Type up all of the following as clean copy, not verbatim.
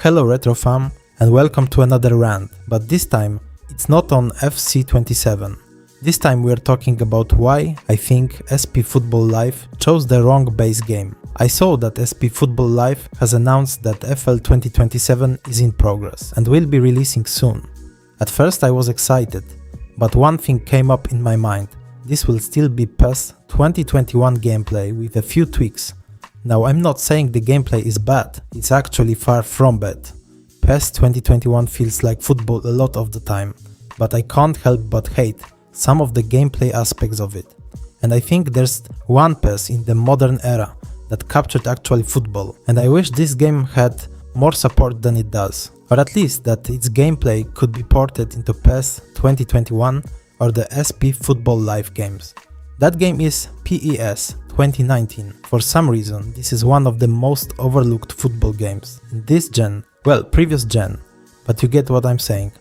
Hello Retro fam, and welcome to another rant, but this time it's not on FC27. This time we are talking about why I think SP Football Live chose the wrong base game. I saw that SP Football Live has announced that FL 2027 is in progress and will be releasing soon. At first I was excited, but one thing came up in my mind. This will still be PES 2021 gameplay with a few tweaks. Now I'm not saying the gameplay is bad, it's actually far from bad. PES 2021 feels like football a lot of the time, but I can't help but hate some of the gameplay aspects of it. And I think there's one PES in the modern era that captured actual football, and I wish this game had more support than it does, or at least that its gameplay could be ported into PES 2021 or the SP Football Live games. That game is PES 2019. For some reason, this is one of the most overlooked football games in this gen, well, previous gen, but you get what I'm saying.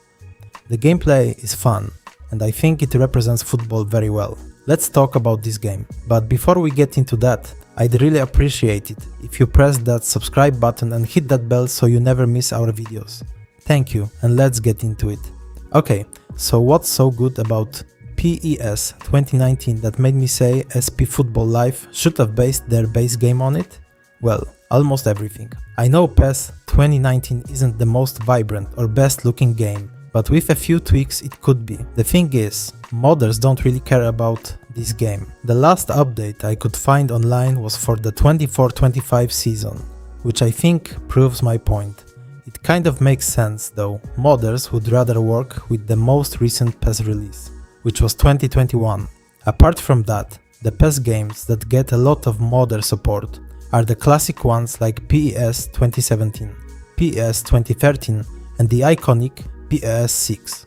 The gameplay is fun, and I think it represents football very well. Let's talk about this game, but before we get into that, I'd really appreciate it if you press that subscribe button and hit that bell so you never miss our videos. Thank you, and let's get into it. Okay, so what's so good about PES 2019 that made me say SP Football Live should have based their base game on it? Well, almost everything. I know PES 2019 isn't the most vibrant or best looking game, but with a few tweaks it could be. The thing is, modders don't really care about this game. The last update I could find online was for the 24-25 season, which I think proves my point. It kind of makes sense though, modders would rather work with the most recent PES release, which was 2021. Apart from that, the PES games that get a lot of modder support are the classic ones like PES 2017, PES 2013 and the iconic PES 6.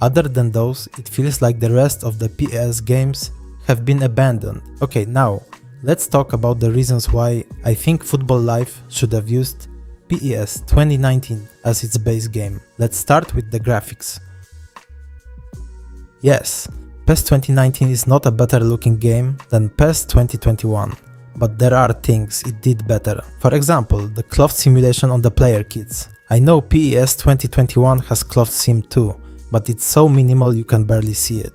Other than those, it feels like the rest of the PES games have been abandoned. Okay, now let's talk about the reasons why I think Football Live should have used PES 2019 as its base game. Let's start with the graphics. Yes, PES 2019 is not a better looking game than PES 2021, but there are things it did better. For example, the cloth simulation on the player kits. I know PES 2021 has cloth sim too, but it's so minimal you can barely see it.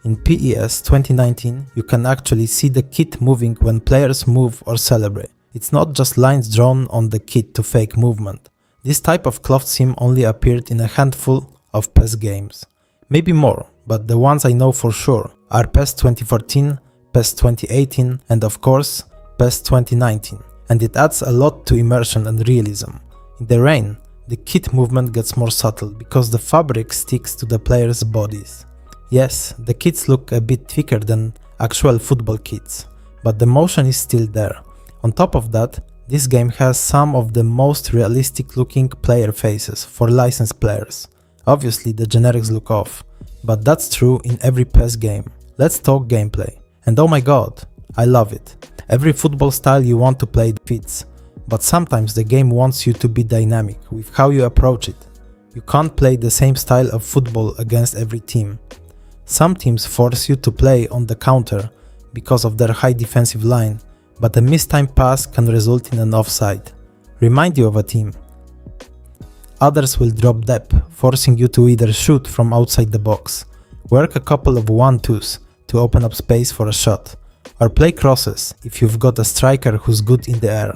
In PES 2019, you can actually see the kit moving when players move or celebrate. It's not just lines drawn on the kit to fake movement. This type of cloth sim only appeared in a handful of PES games. Maybe more, but the ones I know for sure are PES 2014, PES 2018 and of course PES 2019, and it adds a lot to immersion and realism. In the rain, the kit movement gets more subtle because the fabric sticks to the players' bodies. Yes, the kits look a bit thicker than actual football kits, but the motion is still there. On top of that, this game has some of the most realistic looking player faces for licensed players. Obviously the generics look off, but that's true in every PES game. Let's talk gameplay. And oh my god, I love it. Every football style you want to play fits, but sometimes the game wants you to be dynamic with how you approach it. You can't play the same style of football against every team. Some teams force you to play on the counter because of their high defensive line, but a mistimed pass can result in an offside. Remind you of a team. Others will drop depth, forcing you to either shoot from outside the box, work a couple of 1-2s to open up space for a shot, or play crosses if you've got a striker who's good in the air.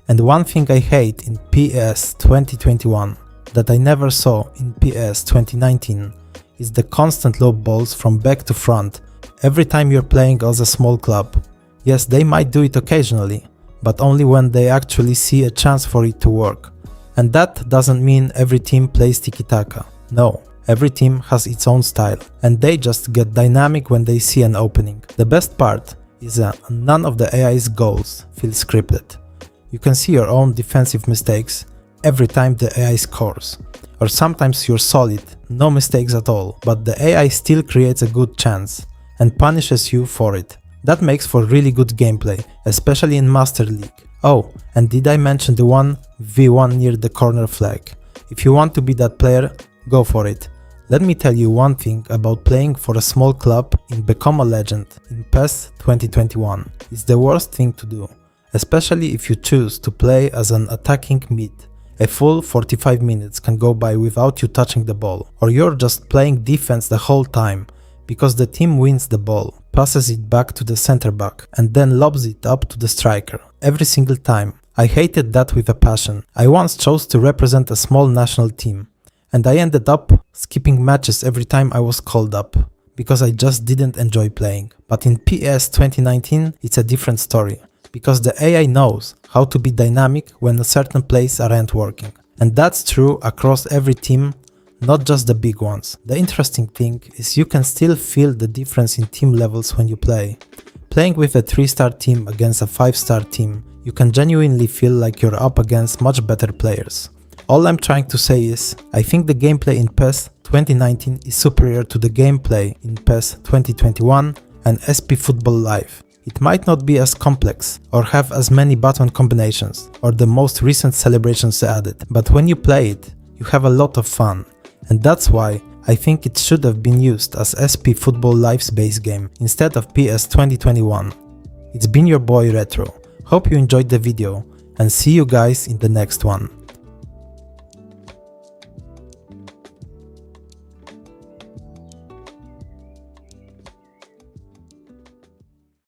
And one thing I hate in PES 2021 that I never saw in PES 2019 is the constant lob balls from back to front every time you're playing as a small club. Yes, they might do it occasionally, but only when they actually see a chance for it to work. And that doesn't mean every team plays tiki-taka. No, every team has its own style, and they just get dynamic when they see an opening. The best part is that none of the AI's goals feel scripted. You can see your own defensive mistakes every time the AI scores. Or sometimes you're solid, no mistakes at all, but the AI still creates a good chance and punishes you for it. That makes for really good gameplay, especially in Master League. Oh, and did I mention the 1v1 near the corner flag? If you want to be that player, go for it. Let me tell you one thing about playing for a small club in Become a Legend in PES 2021. It's the worst thing to do, especially if you choose to play as an attacking mid A full 45 minutes can go by without you touching the ball, or you're just playing defense the whole time, because the team wins the ball, passes it back to the center back, and then lobs it up to the striker, every single time. I hated that with a passion. I once chose to represent a small national team, and I ended up skipping matches every time I was called up, because I just didn't enjoy playing. But in PES 2019, it's a different story, because the AI knows how to be dynamic when certain plays aren't working. And that's true across every team, not just the big ones. The interesting thing is you can still feel the difference in team levels when you play. Playing with a 3-star team against a 5-star team, you can genuinely feel like you're up against much better players. All I'm trying to say is, I think the gameplay in PES 2019 is superior to the gameplay in PES 2021 and SP Football Live. It might not be as complex, or have as many button combinations, or the most recent celebrations added, but when you play it, you have a lot of fun. And that's why I think it should have been used as SP Football Live's base game, instead of PES 2021. It's been your boy Retro. Hope you enjoyed the video, and see you guys in the next one.